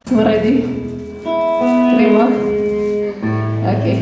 Semua ready? Terima? Oke.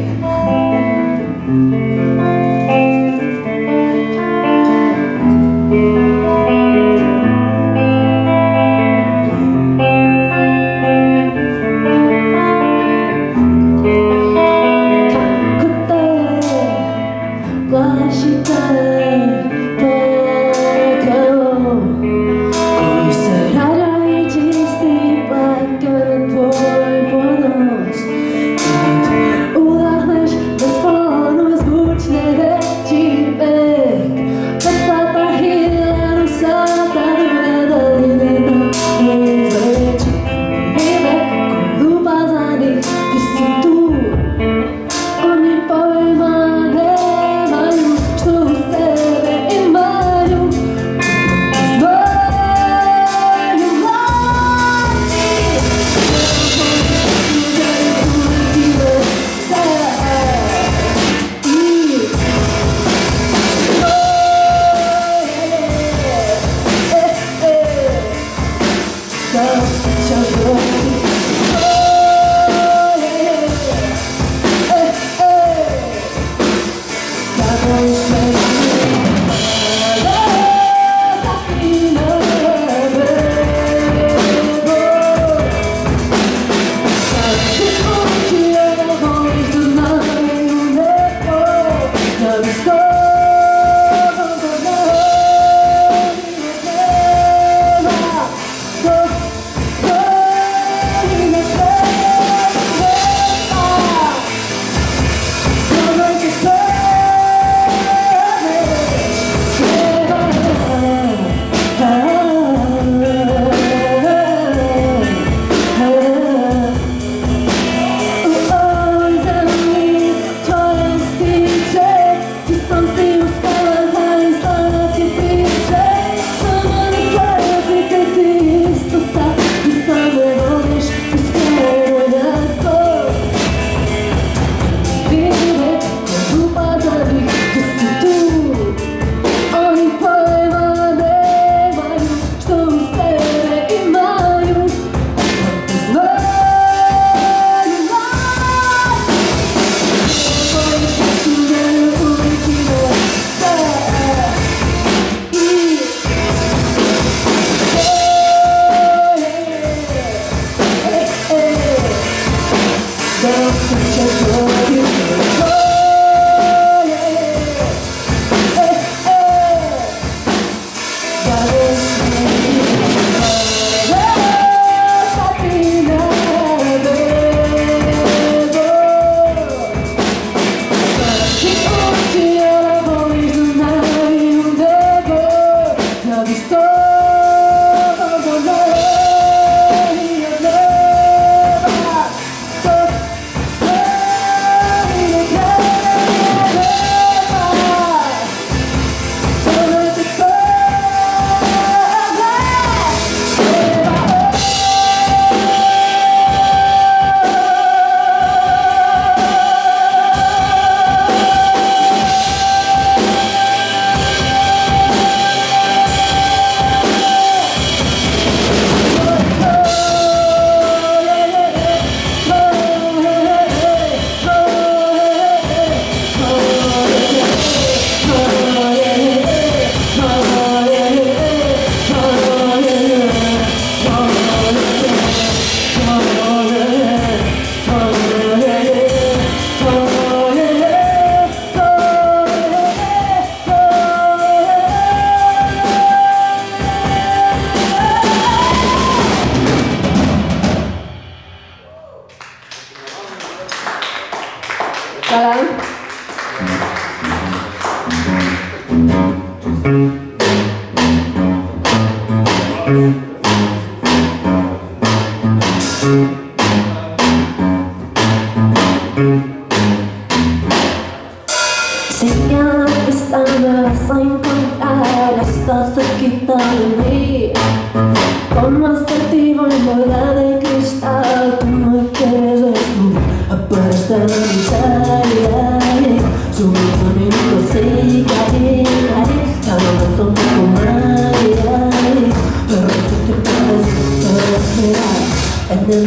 And then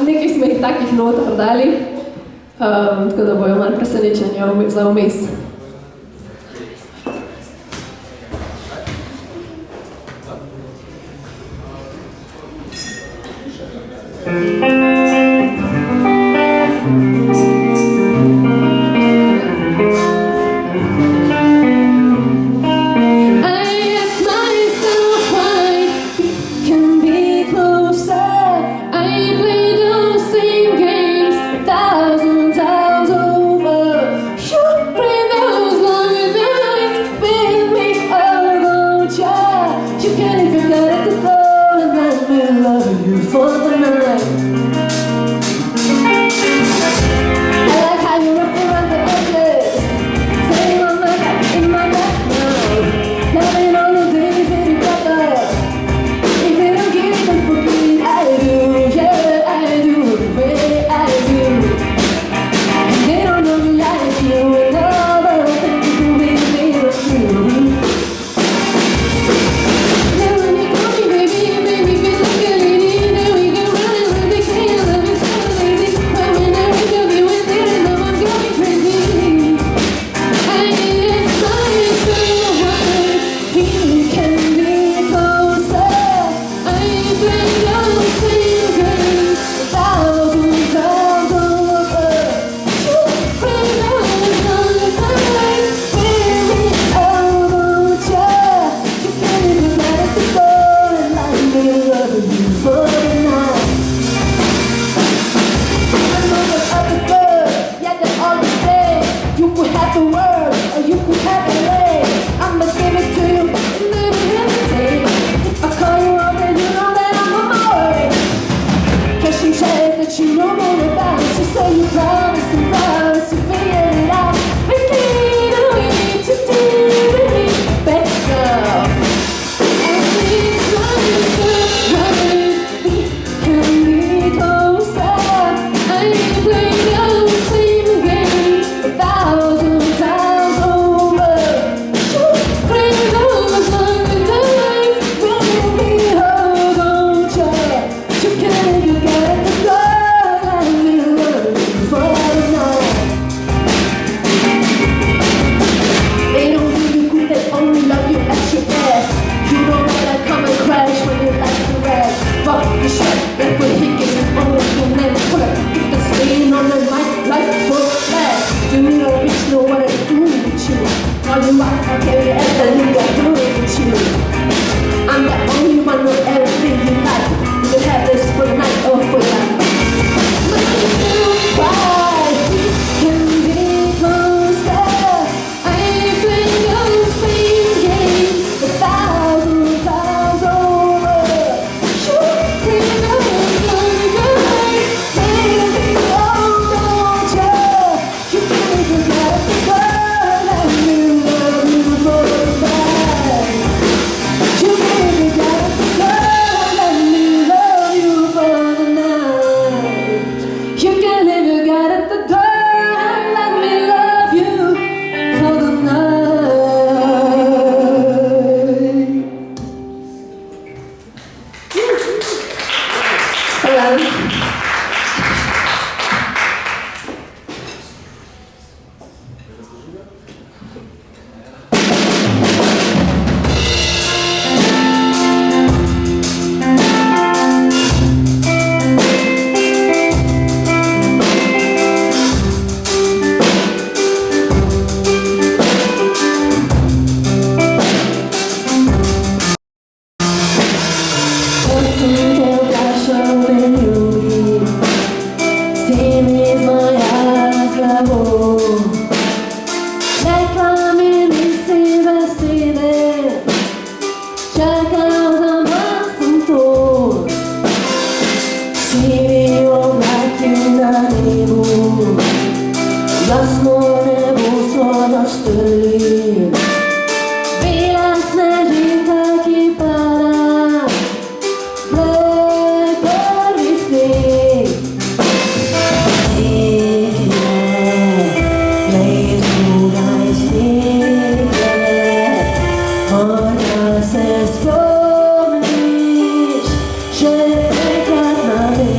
Nekaj smo jih takih not dali, tako da bojo malo presenečenja za vmes. Thousands times over, should bring carry everything got through with you. I'm the only one with everything you like. You can have this for the night or for life. Look at you, why we can be closer. I've been your same games 1,000 times over. Shooting those guys, maybe don't you? You think you got the girl that you love you for the night. You think you got the girl that you love you for the night. You can live, you got it, the girl and let me love you for the night. Hello. Jasno nebo so zastrli, bela snežinka, ki pada, plej prvi sneg. Sneg je, plej zunaj sneg je, morda se spomniš še enkrat na meg.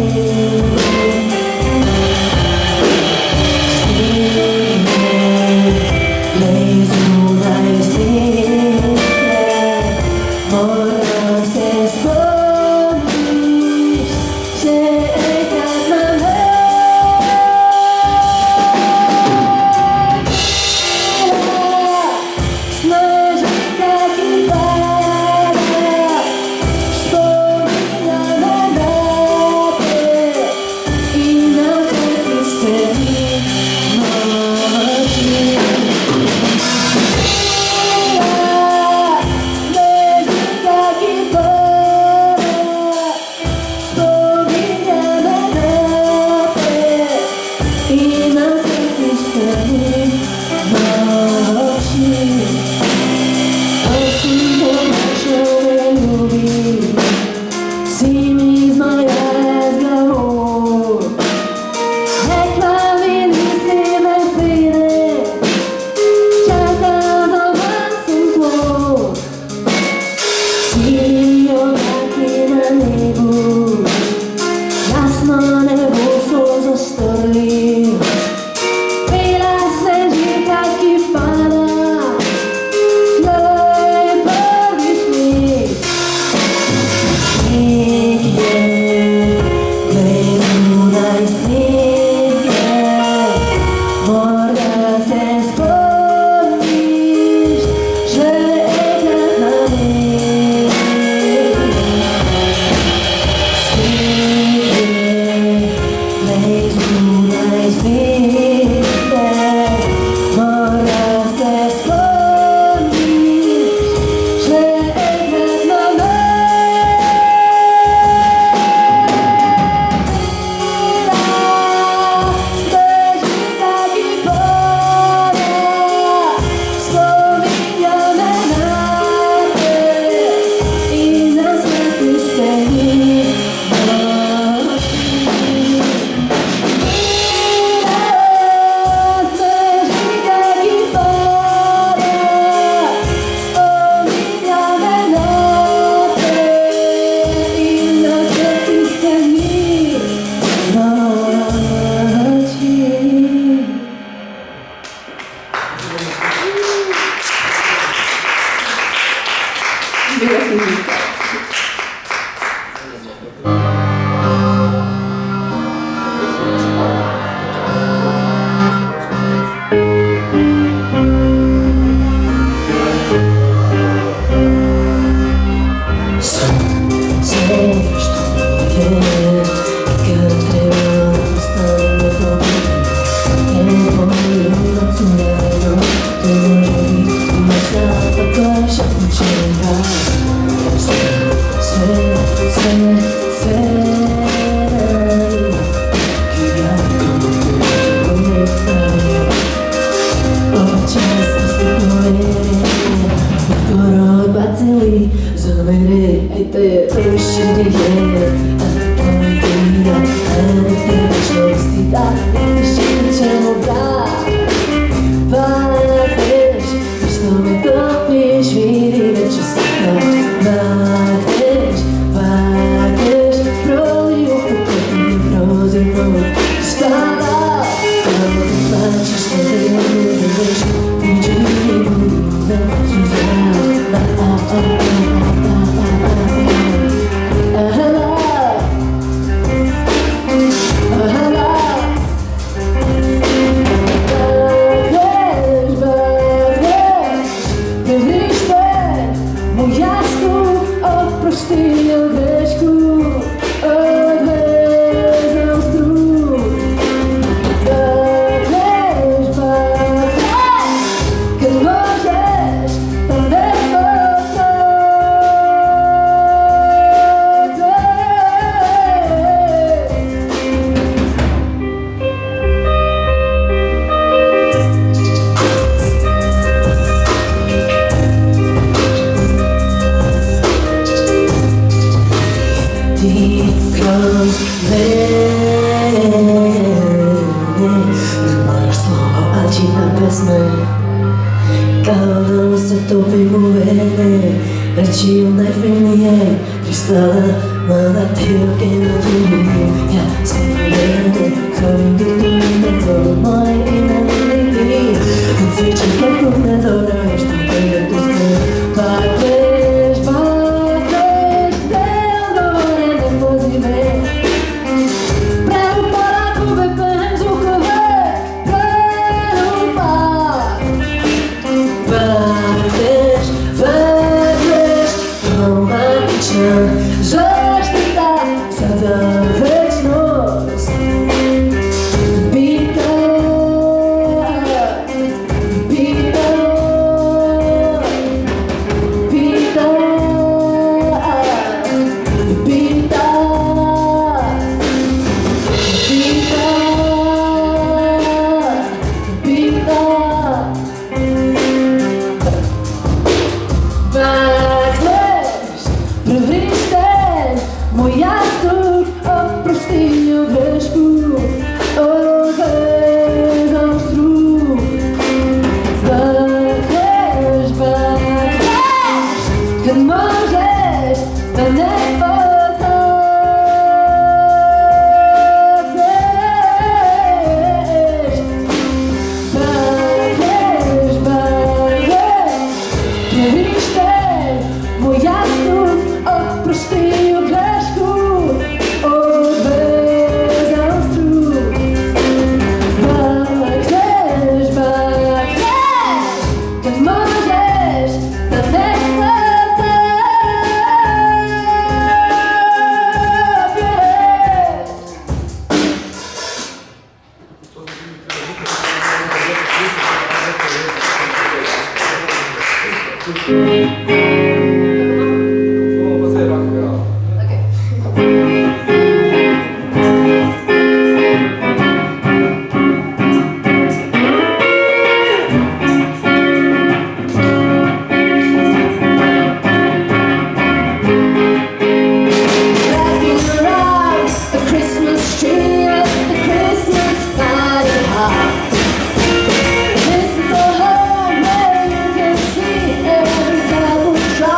Listen to her when you can see every double try.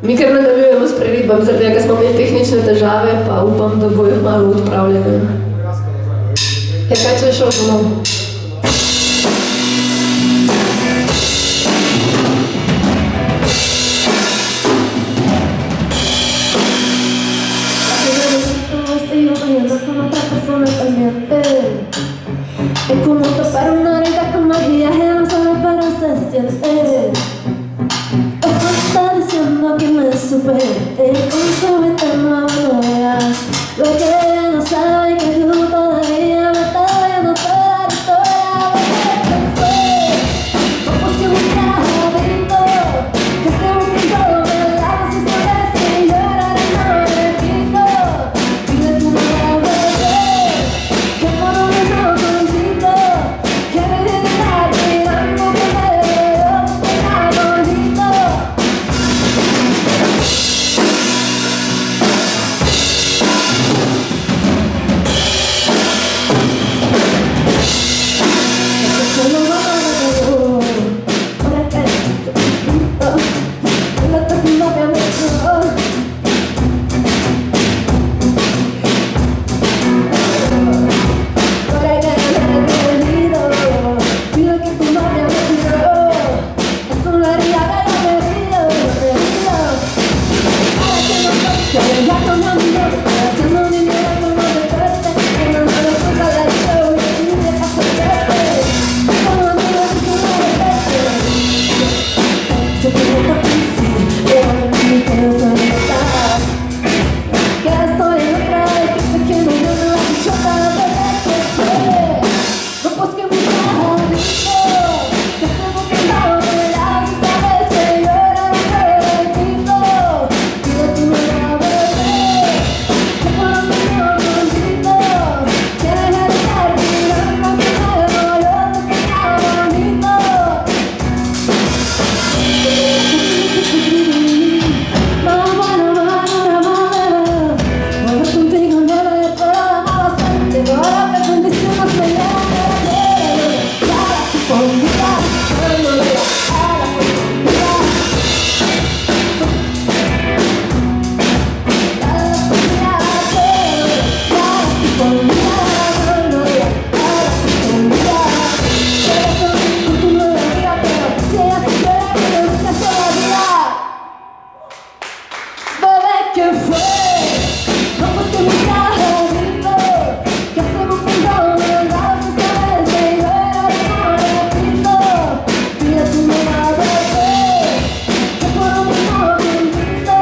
Mi kar nadaljujemo s priredbami, zaradi tega smo imeli tehnične težave, pa upam, da bojo malo odpravljene. Ja, kaj če je šel domov? Es como topar una herida con maquillaje, no sabe pero se siente. Ojo está diciendo que me supere, como se mete en una novela. Lo que ella no sabe que tú todavía me estás viendo toda la historia. ¿Qué fue? Ojos que me bonito, que se me quitó, me hablas y sabes que llorar y no me quito. Dile tu mamá, bebé, que por lo menos contigo, que me dejes la tirando que me veo, que está bonito. Solo vamos, ahora que te pinto, la próxima que me quedo. Ahora que me he perdido, pido que tu novia me tiró. Es una herida que no me pido. Ahora que no toco, ya cambió mi nombre, haciendo dinero como de suerte, que no me lo toca la show y me deja perderte. Como amigo de su muerte, sé que no te quise, pero no me quiero soltar. Que estoy en otra y que sé que no me lo has dicho cada vez que fue. No pues que me bonito, que tengo que dar de las y sabes que llora y me repito. Dile tu mamá, bebé, que por lo menos contigo, que deje de estar mirando que me voy, yo te queda bonito. Ahora contigo me voy a probar bastante. Ahora que condiciones me llaman, y ahora sí por mi lado, no le da a la oportunidad. Y ahora sí por mi lado, no le da a la oportunidad. Pero con tu nueva amiga, pero si ella se quiere que le busques todavía. Bebé, ¿qué fue? No pues que me bonito, que se me pintó, me hablas y sabes que llorar y no repito. Dile tu mamá, bebé, que por lo menos contigo,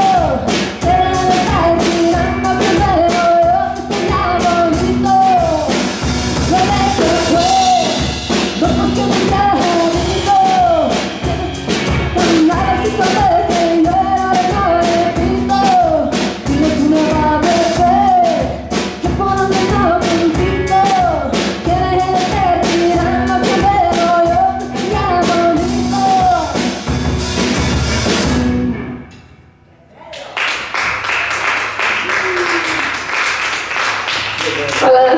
que deje de estar tirando primero, yo te queda bonito. Bebé, ¿qué fue? No pues que me bonito, que me hablas y sabes que llorar y no repito. Dile tu mamá, bebé, que por lo menos contigo, que deje de estar tirando primero, yo te queda bonito. Hola.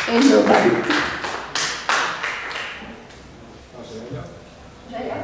Ain't nobody. Želja?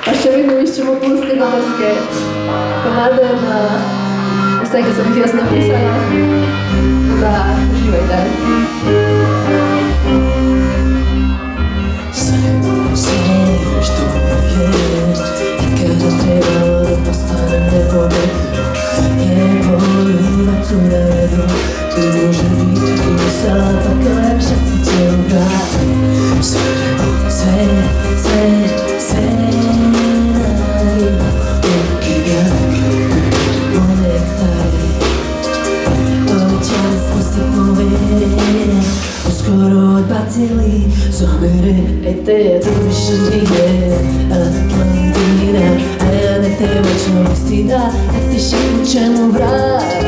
A še vedno iščemo pustne noske, komade na vse, ki sem jih jaz napisala, da uživajte. Veš, to je, kada trebalo da postanem nepobedno, je polunac u redu, ti može biti tu sad, pa kažem ti cijelu grad. Sve najima, okiga, ponektari, povećali smo si poverenje, uskoro odbacili zomere, te tu više nigde, Atlantina, a ja ne te večno misli da ti šepućem u vrat.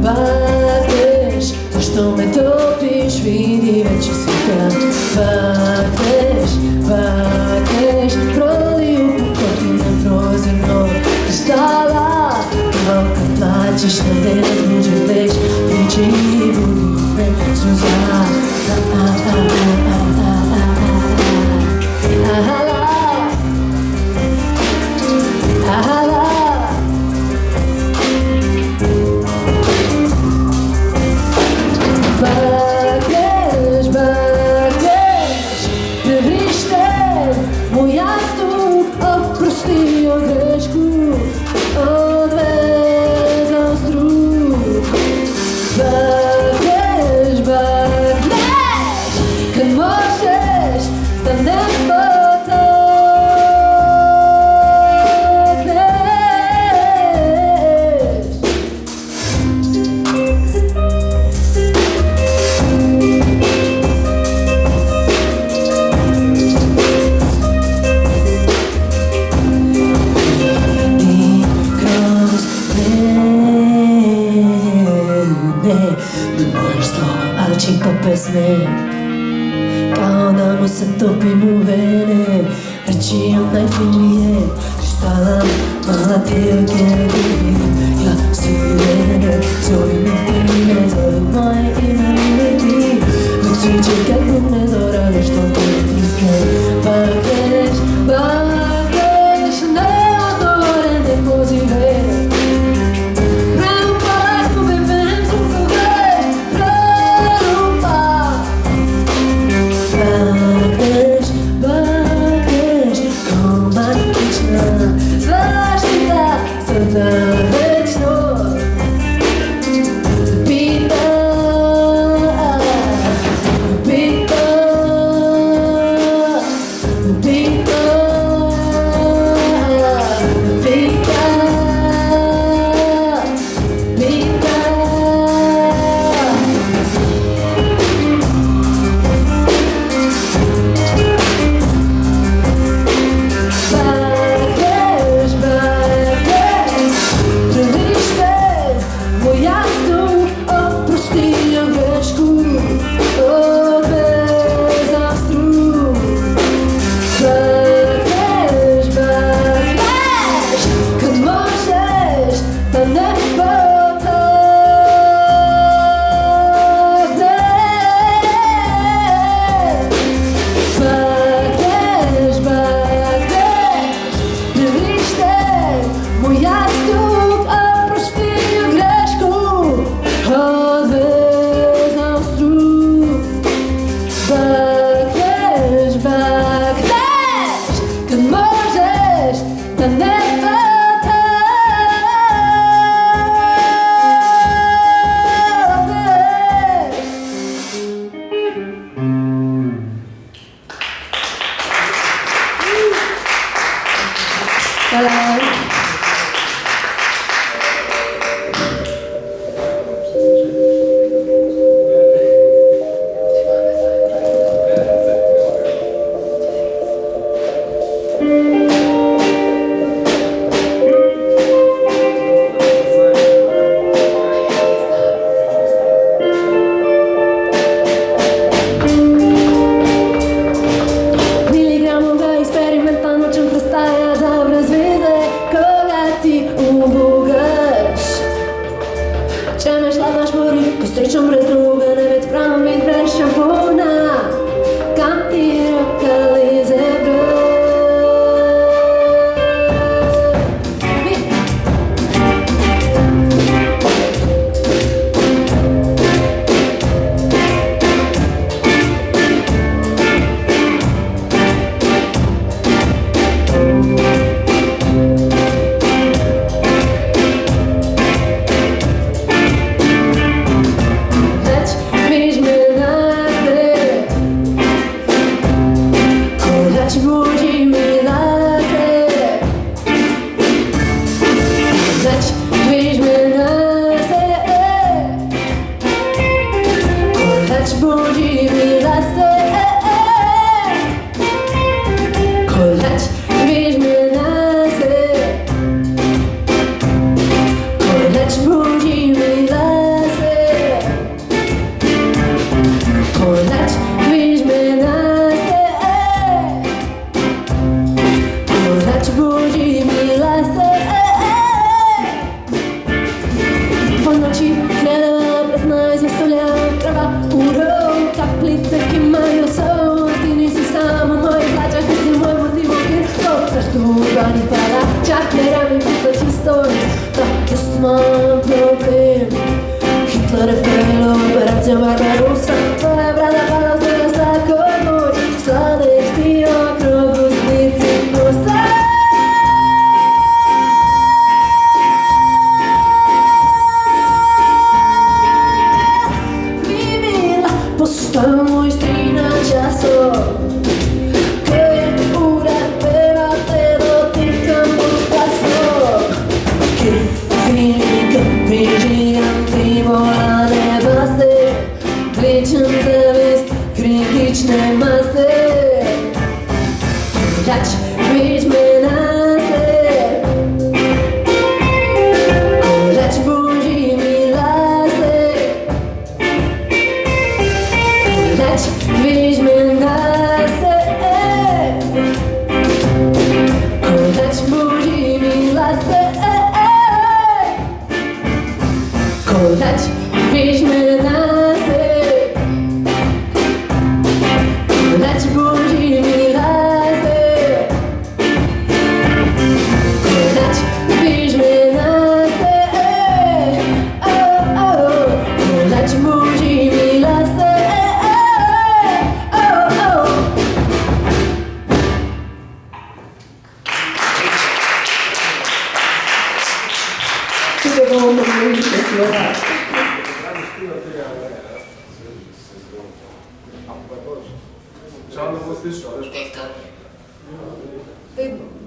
Bakneš, zašto me topiš, vidi već je svika. Bakneš, proliju pukot da ne potogneš. Čita pesme, kao da mu se topim u vene. Reći on najfinije, štala mala djevke ljubim. Ja sirene, zovi me ime, zovi moje ime ili ti. Dok sviđe kad ne zorade što te iske. Bakeš, bakeš, neodgovorene pozive.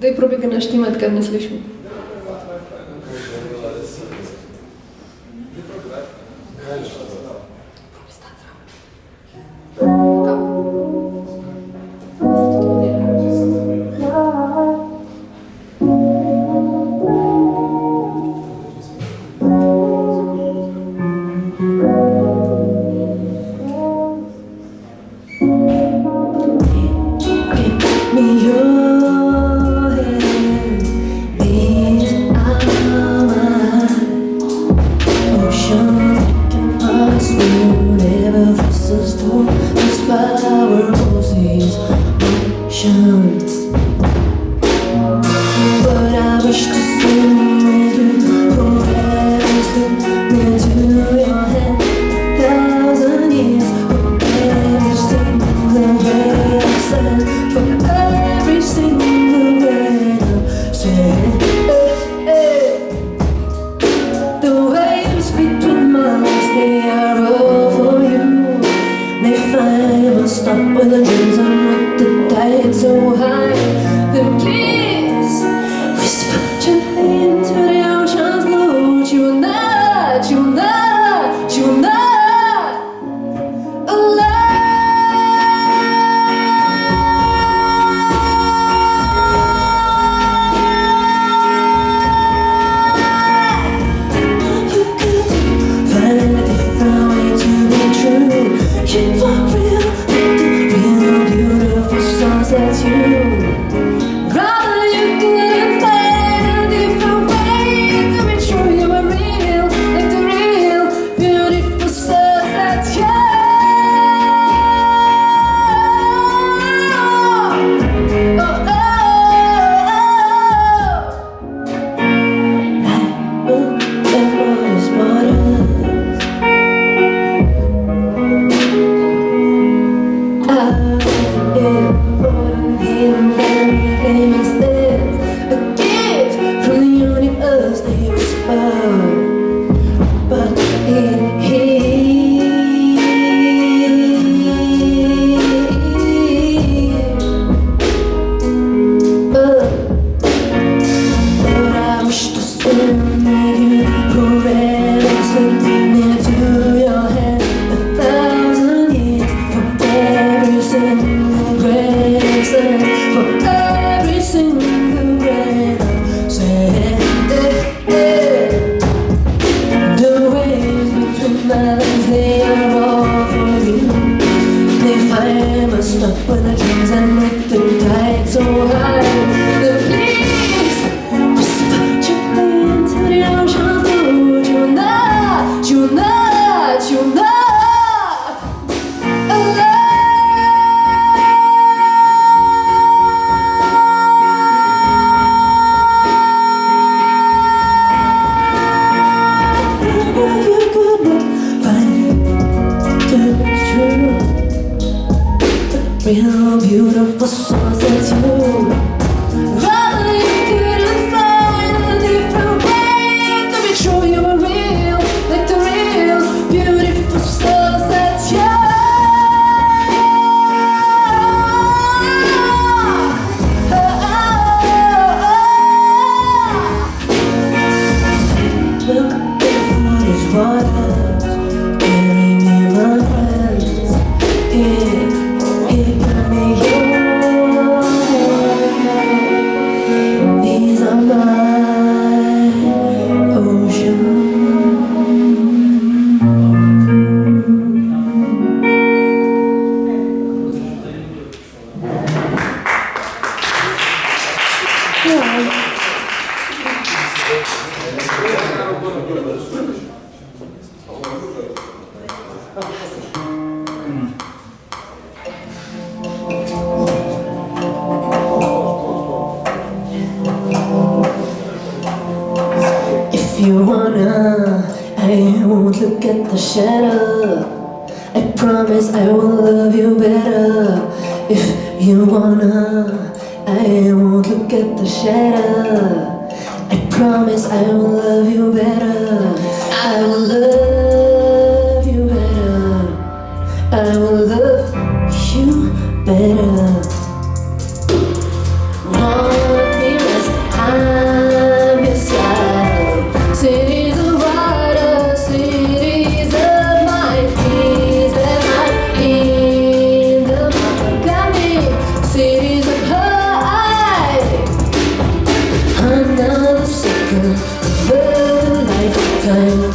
Daj probi ga naštimat, kaj ne slišim.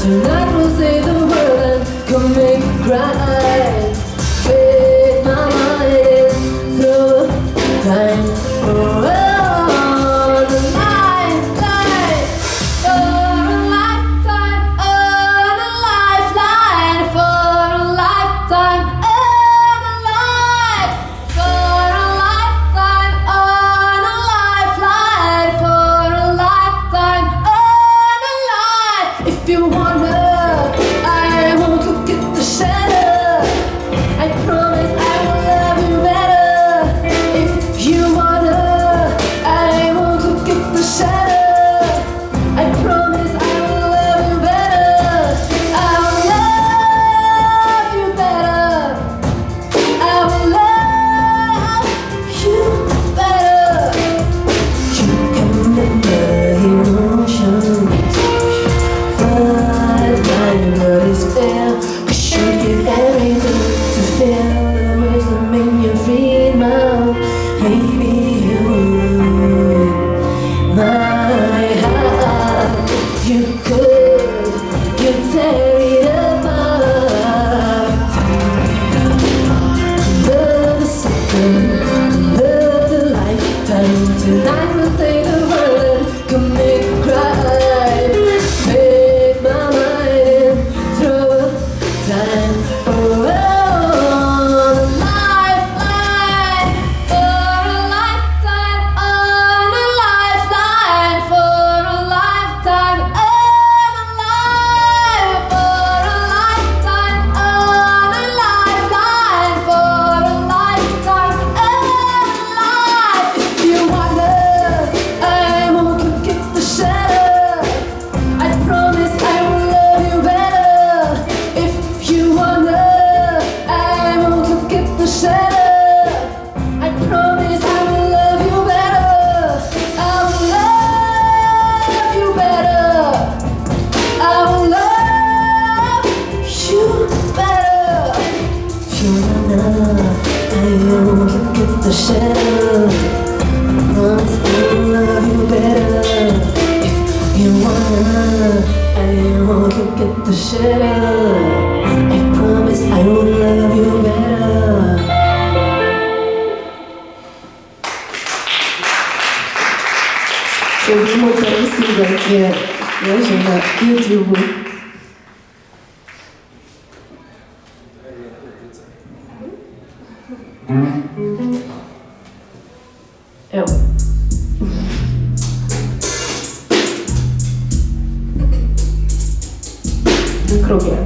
Tonight we'll save the world and come make it cry. Fade my mind through time. Oh, the lifeline for a lifetime. On a lifeline for a lifetime. On a life for a lifetime. On a lifeline for a lifetime. On a life. If you wanna, I won't look at the shadow. I promise I will love you better. If you wanna, I won't look at the shadow. I promise I will love you better. I'll love you better. I will love you better. You can remember emotions. Fight my blood is fair. 'Cause you give everything to feel the wisdom in your free mouth. Maybe you, my heart, you could, you tear it apart. Another second, another lifetime. Tonight we'll save the world and come make it cry. Make my mind through time. Oh, the lifeline for a lifetime. On a lifeline for a lifetime. On a life for a lifetime. On a lifeline for a lifetime. On a life. If you wanna, I won't look at the shadow. I promise I will love you better. If you wanna, I won't look at the shadow. I promise I will love you better. I will love you better. I will love you better. If you wanna, I won't look at the shadow. I promise I will love you better. If you wanna, I won't look at the shadow. I promise I will love you better. Це був мій перший сингл, який я вже на YouTube. Evo. Kruglje.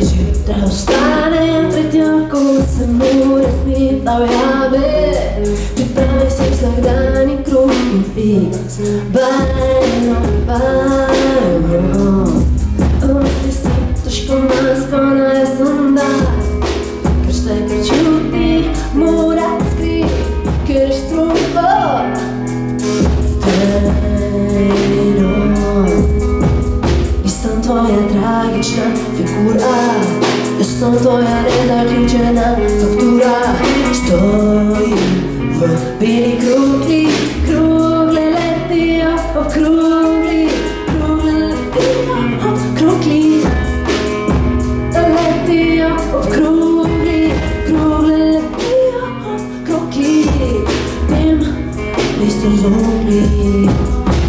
Zjutraj vstanem, pretjako sem uresnica v jame. Pripravi se vsak dan in kruh in fiks. Bajno, bajno. Misli si, težko nas ponesem dan. Ker se kar čuti, mora skriti, ker strupo. Tajno. Nisem tvoja tragična figura. Jaz sem tvoja nezaključena faktura. Stojim v beli krogli, krogle letijo okrogli, krogle letijo okrogli, letijo okrogli, krogle letijo okrogli. Vem, niso zombi.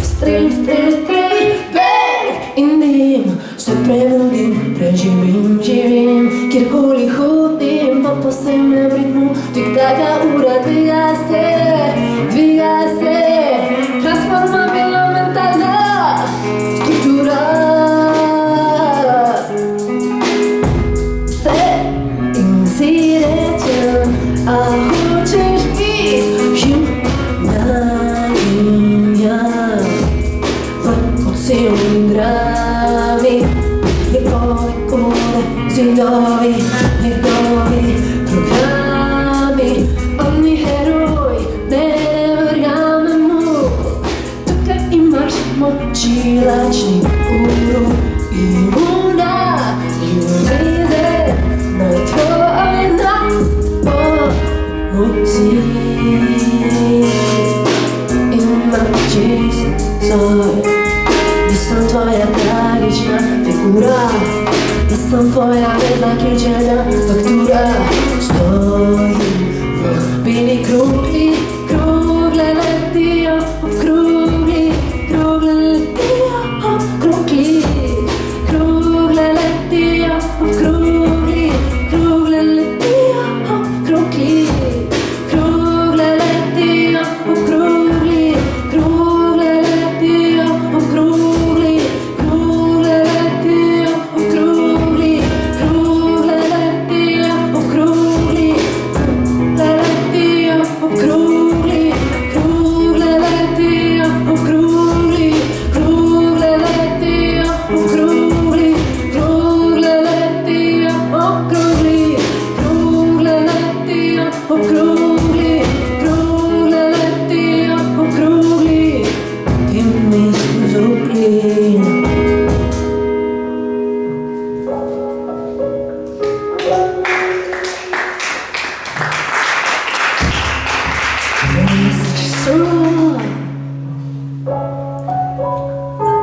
Streli, streli, streli, bang in dim. Se prebudim, preživim, živim, kjerkoli hodim, pa po semnem ritmu. Tik-taka ura dviga se, transformabilna mentalna struktura. Se in si rečem, a hočeš biti junanja v oceani drami. Njegove kode, zidovi, njegovi programi. On ni heroj, ne verjamem mu. Tukaj imaš moči lačnih uru. Imuna, ljubezen na tvoj napor. Moj cilj in soj. Nisam tvoja tragična figura, nisam tvoja nezaključena faktura. Stojim v beli krugli, krugle letijo, okrugli, krugle letijo, okrugli, krugle letijo, okrugli, krugle letijo, okrugli, krugle letijo, okrugli, krugle letijo, okrugli, krugle letijo, okrugli, krugle letijo, okrugli, krugle letijo, okrugli, krugle letijo, okrugli, krugle letijo, okrugli, krugle letijo, okrugli, krugle letijo, okrugli, krugle letijo, okrugli. Ti mi zrukli.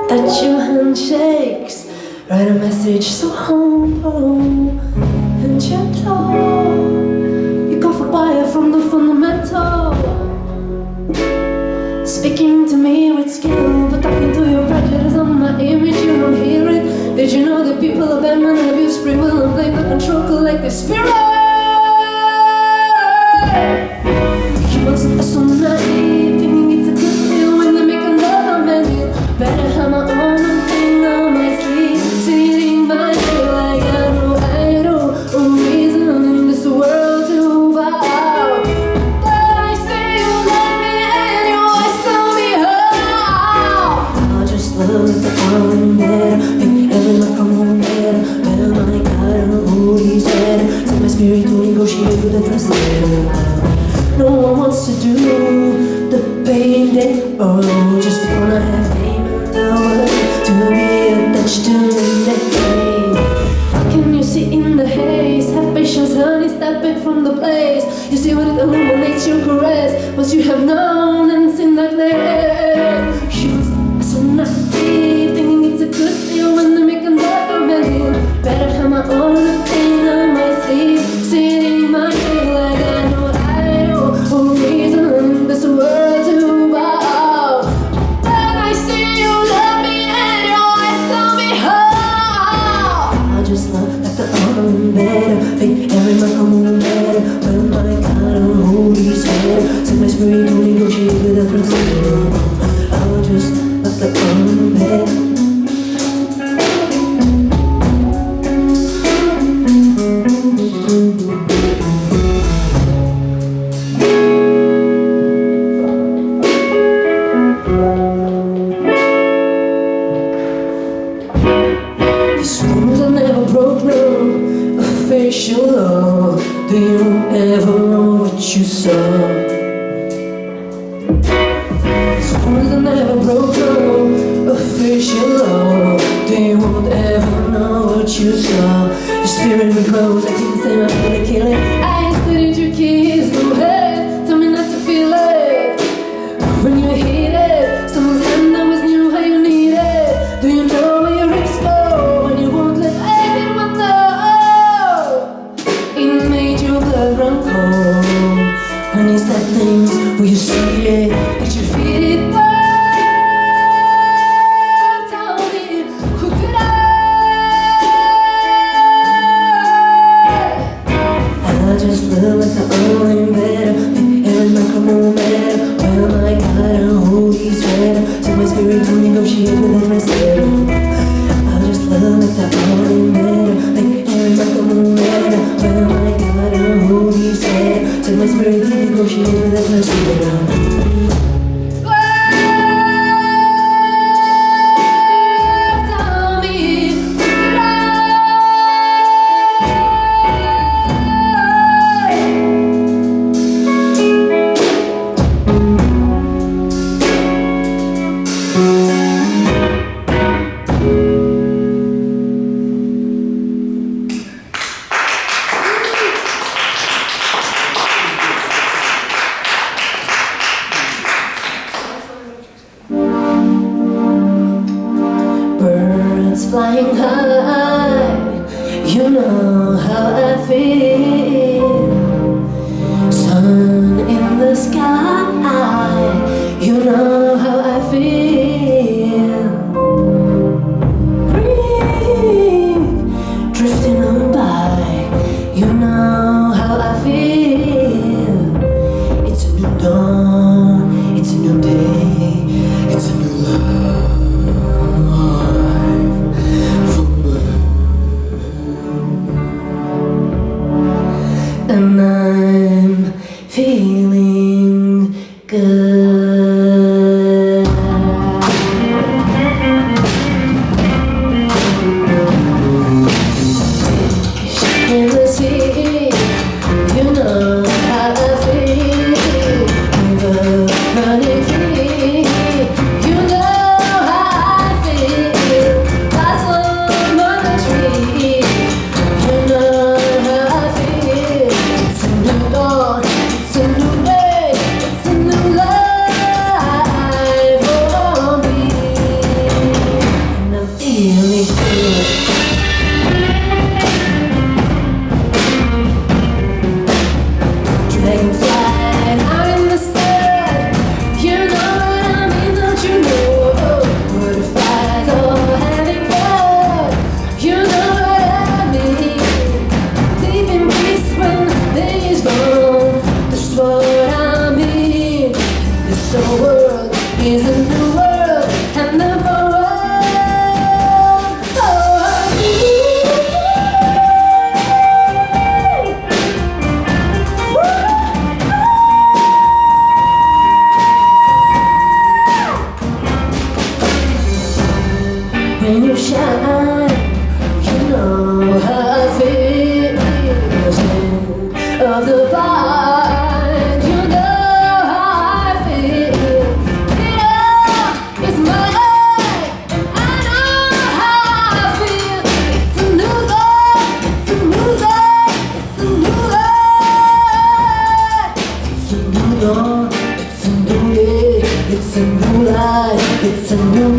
Touch your handshakes, write a message so humble and gentle. You go for fire from the fundamental, speaking to me with skill, but talking to your prejudice on my image, you don't hear it. Did you know that people abandon and abuse free will and blame the control collective spirit? Humans are so naive, thinking it's a good deal when they make another menu. Better have my own thing on my sleeve, sitting by me like I know a reason in this world to bow. But I say you love me and you always tell me how. I just love the falling there, make every look come home there. Well, my God, who he said, send my spirit to negotiate with the translator. No one wants to do the pain they owe, just wanna have fame in the world, to be attached to the game. How can you see in the haze? Have patience, honey, step back from the place. You see what it illuminates your caress, once you have known and seen that there. Humans are so naive, thinking it's a good deal when they make another menu. Better have my own thing on my sleeve, sitting my tail like I know a reason in this world to bow. When I see you love me and you always tell me how. I just love that the arm better, make every man come on better. When my God, hold his head, send my spirit to negotiate with the translator. I just love the arm better. Official law, do you ever know what you saw? Schools that never broke no official law, do you won't ever know what you saw? Your spirit will grow, I keep the same, I'm gonna kill it. I studied your kiss, go ahead, tell me not to feel it. When you're heated, someone's hand always knew how you need it. Do you know where your risks go when you won't let anyone know? It made your blood run cold when you said things, will you see it? Did you feel it burn? Tell me, who did I just look like the only better, and my come on better. Well, my God, hold his head, so my spirit to negotiate with the translator. I just look like the only better, and my come on better. Well, my God, hold his head, so my spirit to negotiate with the translator. feel. Sun in the sky, you know how I feel. Breathe, drifting on by, you know how I feel. It's a new dawn, it's a new day, it's a new life for me. And I'm feeling good. Fish in the sea, you know how I feel. River running free, you know how I feel. Blossom on the tree, you know how I feel. It's a new dawn, it's a new day, it's a new life for me. And I'm feeling good. Dragonflies out in the sun, you know what I mean, don't you know? Butterflies all having fun, you know what I mean. Deep in peace when day is gone, that's what I mean. This whole world is a new world, and the world. When you shine, you know how I feel. Stand of the blind, you know how I feel. Freedom is my life, and I know how I feel. It's a new day, it's a new day, it's a new life. It's a new dawn, it's a new day, it's a new life, it's a new,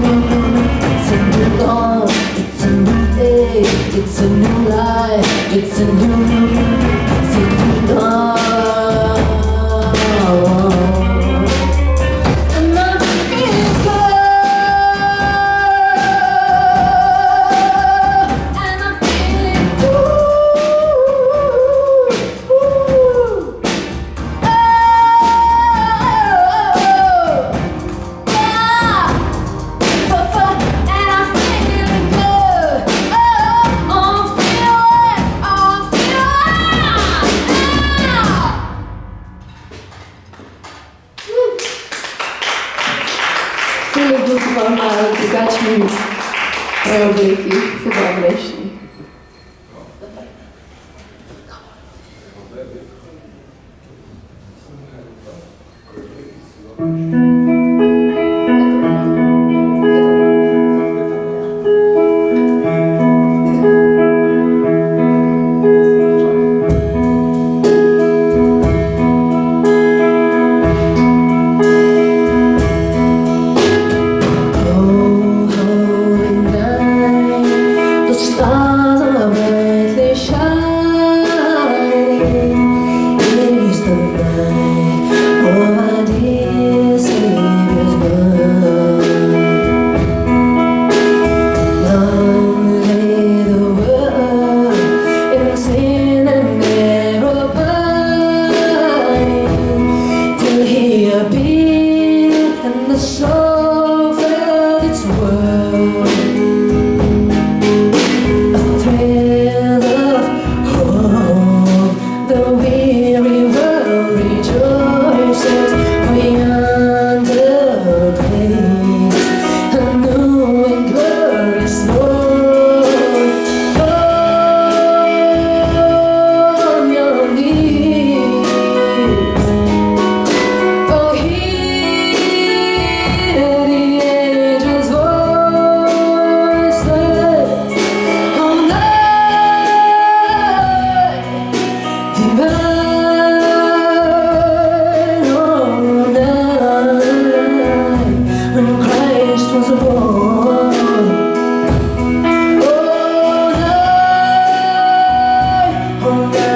it's a new dawn, it's a new day, it's a new life, it's a new, it's a new dawn. And I'm feeling good, and I'm feeling Цілий дух вам drugačni preobleki, sodobnejši. Oh,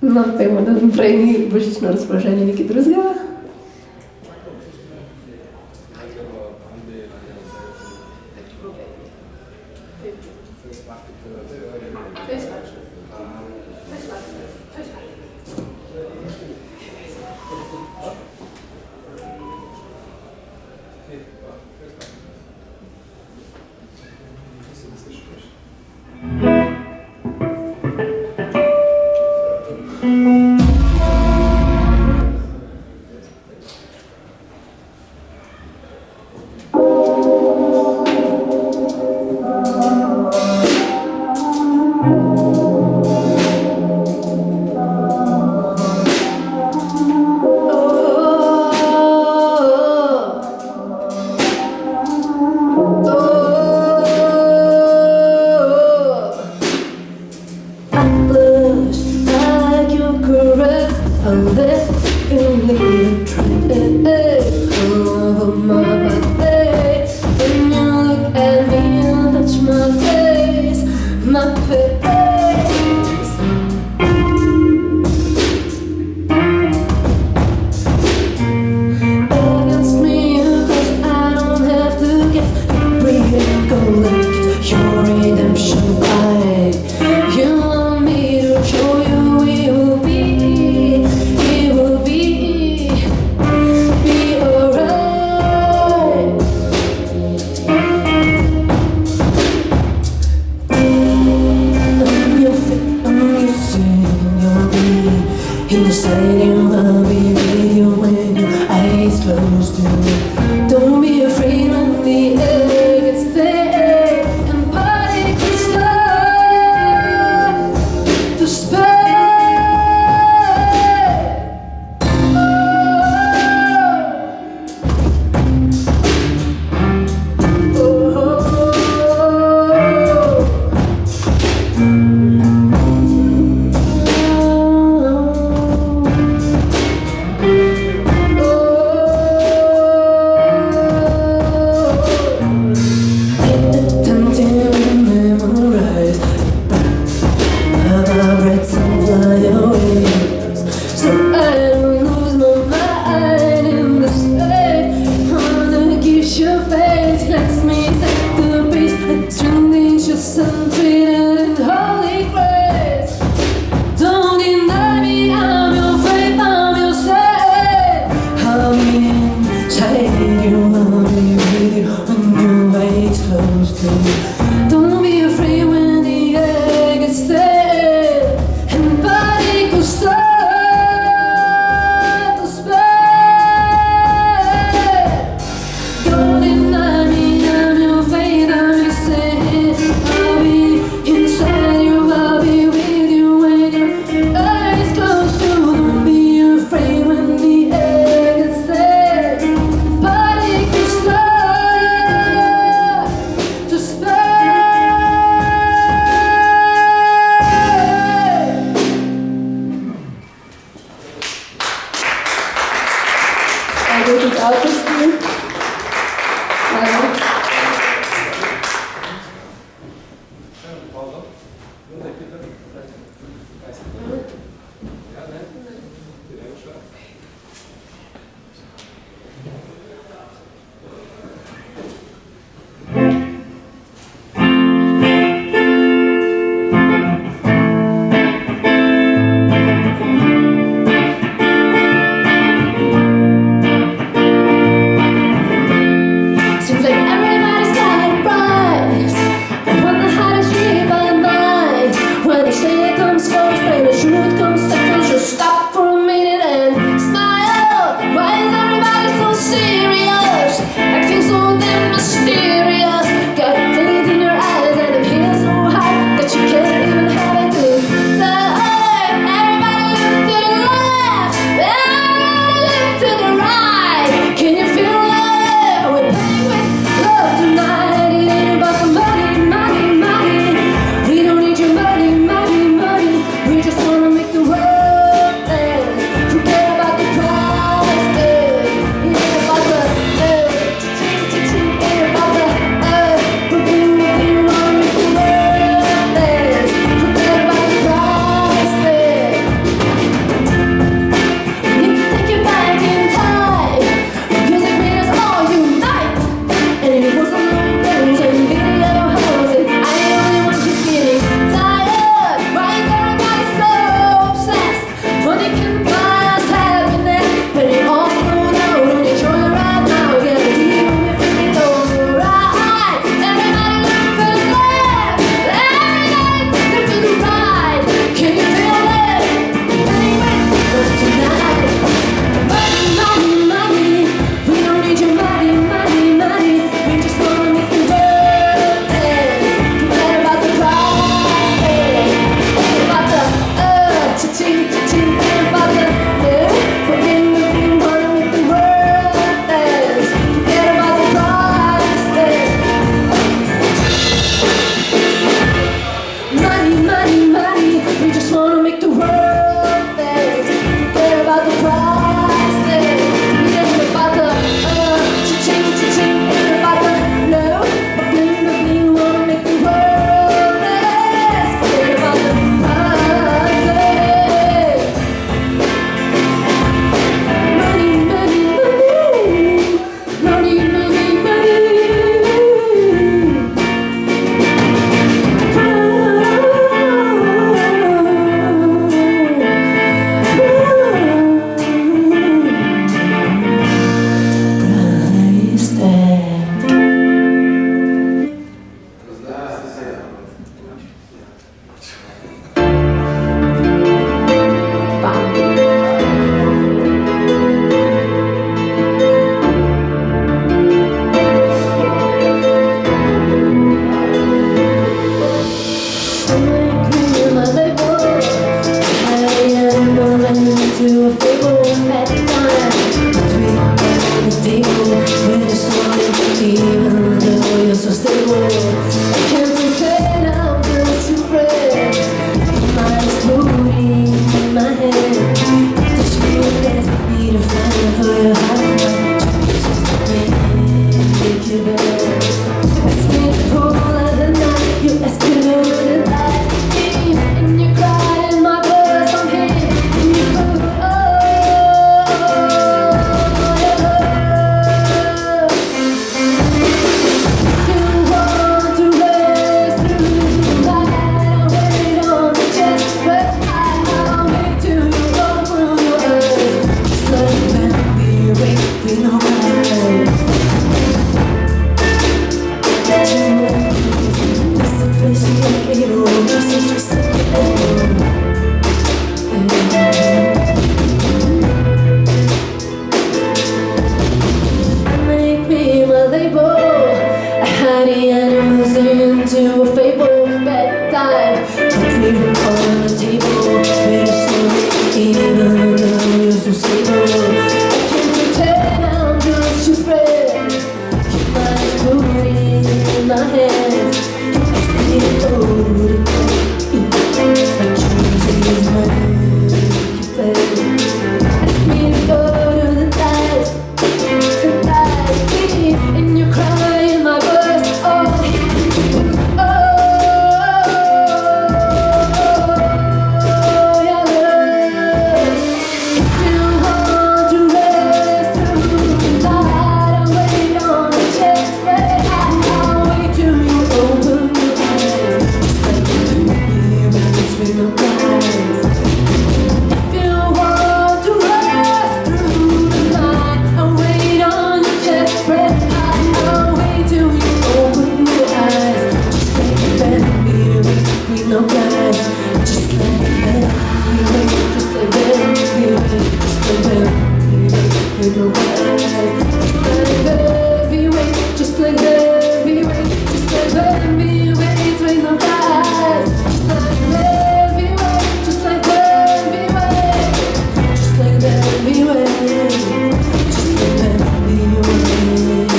No, pojmo, da prej ni božično razpoloženje nekaj drugega. a fable at the time. Between on the table, when it's falling, even though you're so stable. I can't pretend I'm just your friend. Your mind is floating in my head. Touch me and dance me to find for your heart. Make you better. Ask me to pull out the night. You ask me to the light. And you cry in my voice on him. And you go, oh, yeah. You want to race through the night. I'll wait on the chest, but I'll wait till you open your eyes. Just like when we wait, we know why. Make me my label. I hide the animals into a fable. Bedtime, dream on the table. With a story, even though you're so stable. I can't pretend I'm just your friend. Your mind is floating in my hands. You ask me to go to the bed. I choose is my bed. Ask me to go to the dice, and you cry in my voice. Oh, oh, yeah. If you want to race through the night, I'll wait on the chest, but I'll wait till you open your eyes. Just like you do me when it's with no prize. If you want to race through the night, I'll wait on your chest, but I'll wait till you open your eyes. Just like that, we wait with no prize. Just like that, we wait. Just like that, we wait. Just like that, we wait with no prize. Just like that, we wait. Just like that, we wait. Just like that, we wait with no prize. Just like that, we wait. Just like that, we wait. Just like that, we wait. Just like that, we wait. Just like that, we wait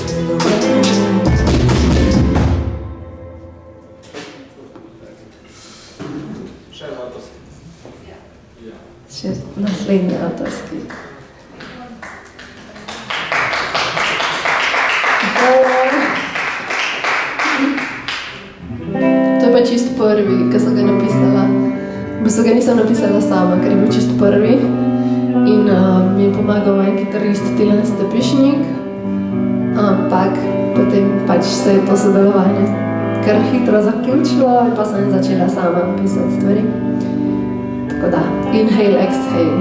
with no prize. Ще naslednji avtorski. To je pa čist prvi, ki sem ga napisala. V bistvu ga nisem napisala sama, ker je bil čist prvi. In mi je pomagal en kitarist Tilen Stepišnik. Ampak potem pač se je to sodelovanje kar hitro zaključilo in pa sem začela sama pisati stvari. Tako da, inhale, exhale.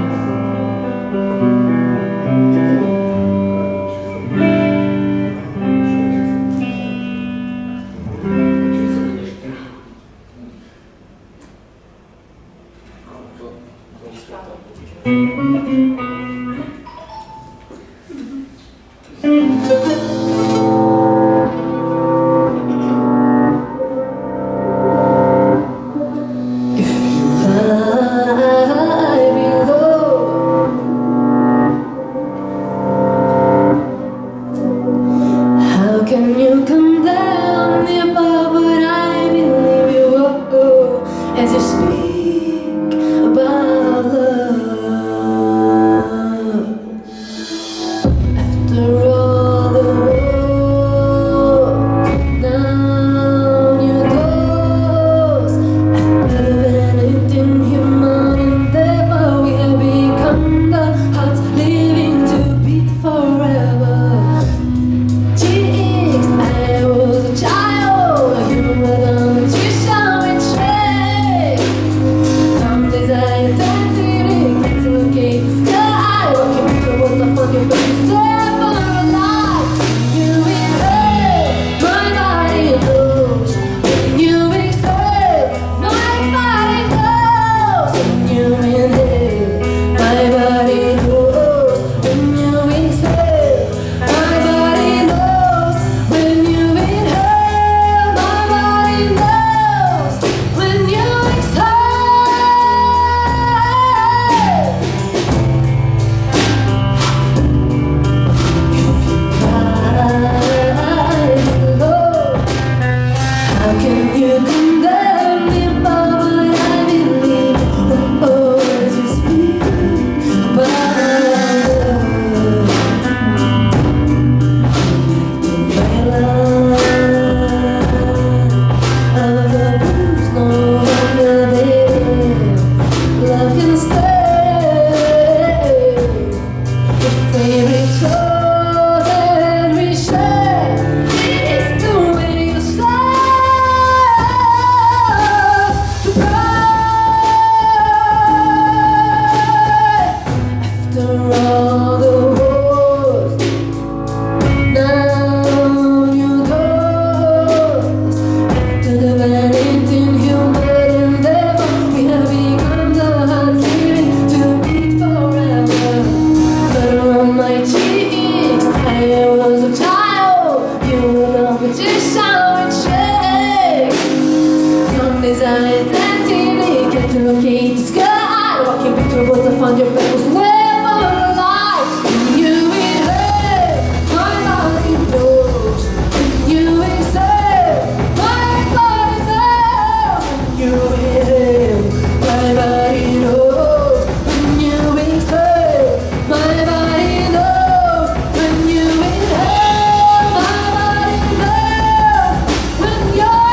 relocate the sky. Walking back to the woods, I found your bed was never alive. You in hell, my body knows. You in hell, my body knows. You in hell, my body knows. You in hell, my body knows. When you in hell, my body knows. When you're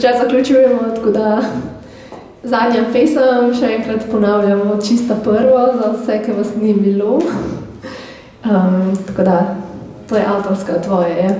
Zdaj zaključujemo, tako da zadnja pesem še enkrat ponavljamo čisto prvo, za vse, ki vas ni bilo. Tako da, to je avtorska, tvoje je.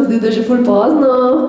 nam zdi, da je že ful pozno.